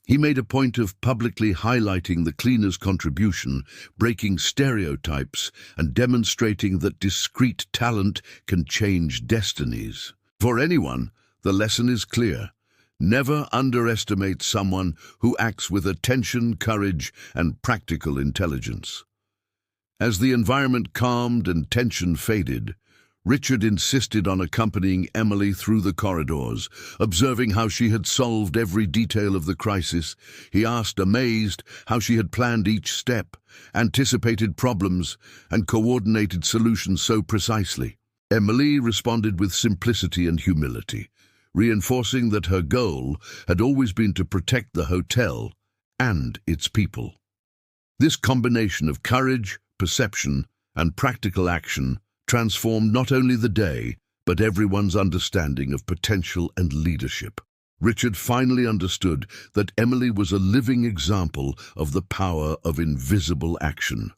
He made a point of publicly highlighting the cleaner's contribution, breaking stereotypes, and demonstrating that discreet talent can change destinies. For anyone, the lesson is clear. Never underestimate someone who acts with attention, courage, and practical intelligence. As the environment calmed and tension faded, Richard insisted on accompanying Emily through the corridors. Observing how she had solved every detail of the crisis, he asked, amazed, how she had planned each step, anticipated problems, and coordinated solutions so precisely. Emily responded with simplicity and humility, reinforcing that her goal had always been to protect the hotel and its people. This combination of courage, perception, and practical action transformed not only the day, but everyone's understanding of potential and leadership. Richard finally understood that Emily was a living example of the power of invisible action.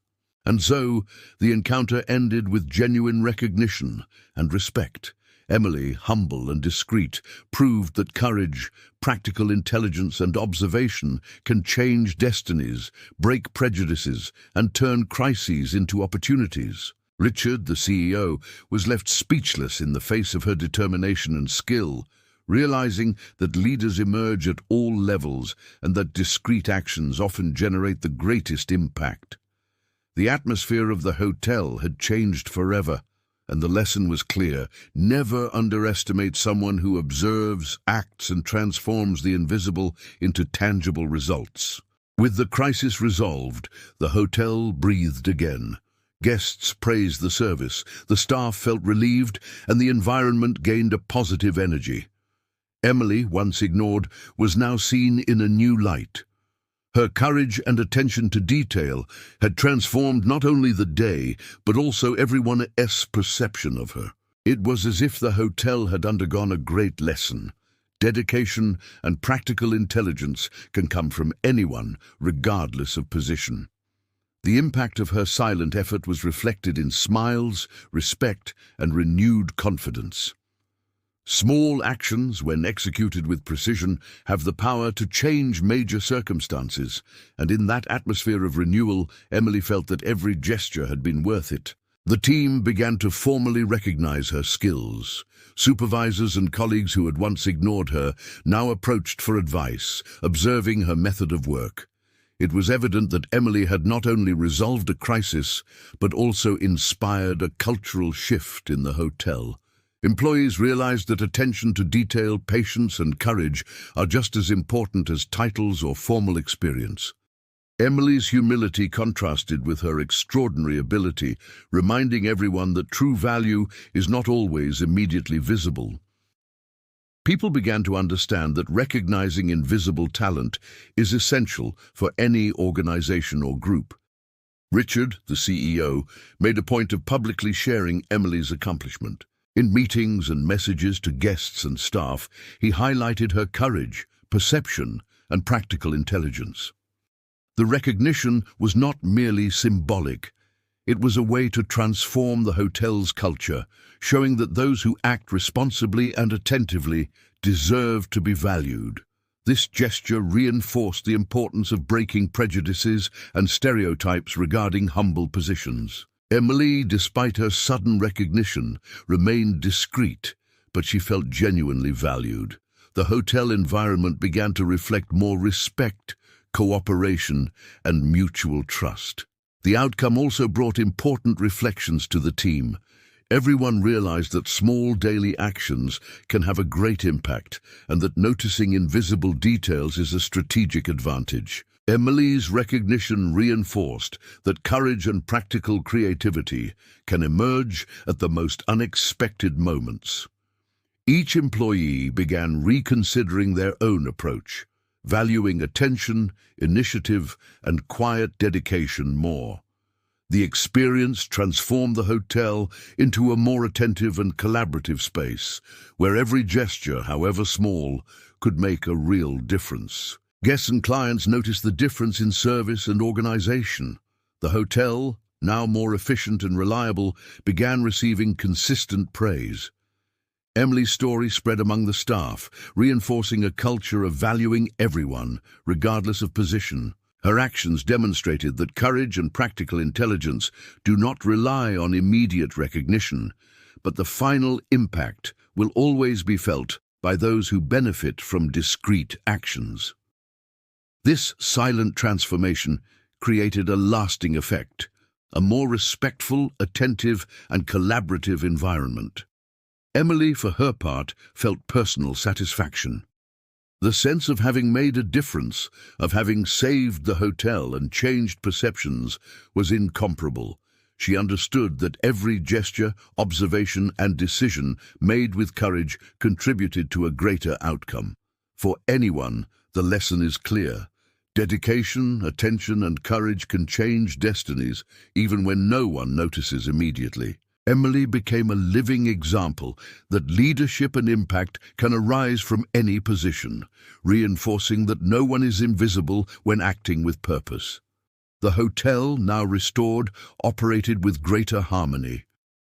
And so, the encounter ended with genuine recognition and respect. Emily, humble and discreet, proved that courage, practical intelligence and observation can change destinies, break prejudices, and turn crises into opportunities. Richard, the CEO, was left speechless in the face of her determination and skill, realizing that leaders emerge at all levels and that discreet actions often generate the greatest impact. The atmosphere of the hotel had changed forever, and the lesson was clear: never underestimate someone who observes, acts, and transforms the invisible into tangible results. With the crisis resolved, the hotel breathed again. Guests praised the service, the staff felt relieved, and the environment gained a positive energy. Emily, once ignored, was now seen in a new light. Her courage and attention to detail had transformed not only the day, but also everyone's perception of her. It was as if the hotel had undergone a great lesson. Dedication and practical intelligence can come from anyone, regardless of position. The impact of her silent effort was reflected in smiles, respect, and renewed confidence. Small actions, when executed with precision, have the power to change major circumstances, and in that atmosphere of renewal, Emily felt that every gesture had been worth it. The team began to formally recognize her skills. Supervisors and colleagues who had once ignored her now approached for advice, observing her method of work. It was evident that Emily had not only resolved a crisis, but also inspired a cultural shift in the hotel. Employees realized that attention to detail, patience, and courage are just as important as titles or formal experience. Emily's humility contrasted with her extraordinary ability, reminding everyone that true value is not always immediately visible. People began to understand that recognizing invisible talent is essential for any organization or group. Richard, the CEO, made a point of publicly sharing Emily's accomplishment. In meetings and messages to guests and staff, he highlighted her courage, perception, and practical intelligence. The recognition was not merely symbolic. It was a way to transform the hotel's culture, showing that those who act responsibly and attentively deserve to be valued. This gesture reinforced the importance of breaking prejudices and stereotypes regarding humble positions. Emily, despite her sudden recognition, remained discreet, but she felt genuinely valued. The hotel environment began to reflect more respect, cooperation, and mutual trust. The outcome also brought important reflections to the team. Everyone realized that small daily actions can have a great impact, and that noticing invisible details is a strategic advantage. Emily's recognition reinforced that courage and practical creativity can emerge at the most unexpected moments. Each employee began reconsidering their own approach, valuing attention, initiative, and quiet dedication more. The experience transformed the hotel into a more attentive and collaborative space, where every gesture, however small, could make a real difference. Guests and clients noticed the difference in service and organization. The hotel, now more efficient and reliable, began receiving consistent praise. Emily's story spread among the staff, reinforcing a culture of valuing everyone, regardless of position. Her actions demonstrated that courage and practical intelligence do not rely on immediate recognition, but the final impact will always be felt by those who benefit from discreet actions. This silent transformation created a lasting effect. a more respectful, attentive, and collaborative environment. Emily, for her part, felt personal satisfaction. The sense of having made a difference, of having saved the hotel and changed perceptions, was incomparable. She understood that every gesture, observation, and decision made with courage contributed to a greater outcome. For anyone, the lesson is clear. Dedication, attention, and courage can change destinies, even when no one notices immediately. Emily became a living example that leadership and impact can arise from any position, reinforcing that no one is invisible when acting with purpose. The hotel, now restored, operated with greater harmony.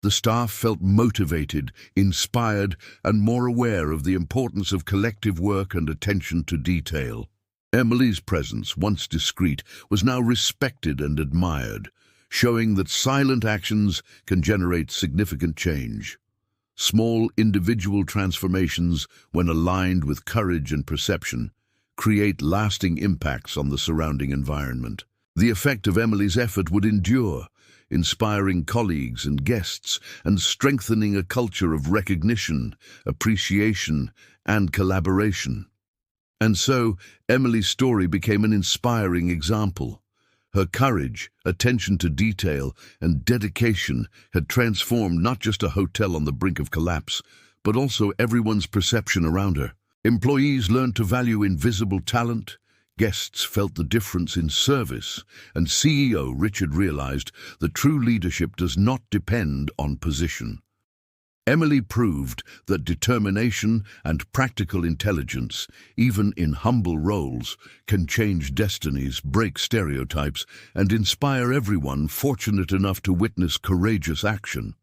The staff felt motivated, inspired, and more aware of the importance of collective work and attention to detail. Emily's presence, once discreet, was now respected and admired, showing that silent actions can generate significant change. Small individual transformations, when aligned with courage and perception, create lasting impacts on the surrounding environment. The effect of Emily's effort would endure, inspiring colleagues and guests and strengthening a culture of recognition, appreciation, and collaboration. And so, Emily's story became an inspiring example. Her courage, attention to detail, and dedication had transformed not just a hotel on the brink of collapse, but also everyone's perception around her. Employees learned to value invisible talent, guests felt the difference in service, and CEO Richard realized that true leadership does not depend on position. Emily proved that determination and practical intelligence, even in humble roles, can change destinies, break stereotypes, and inspire everyone fortunate enough to witness courageous action.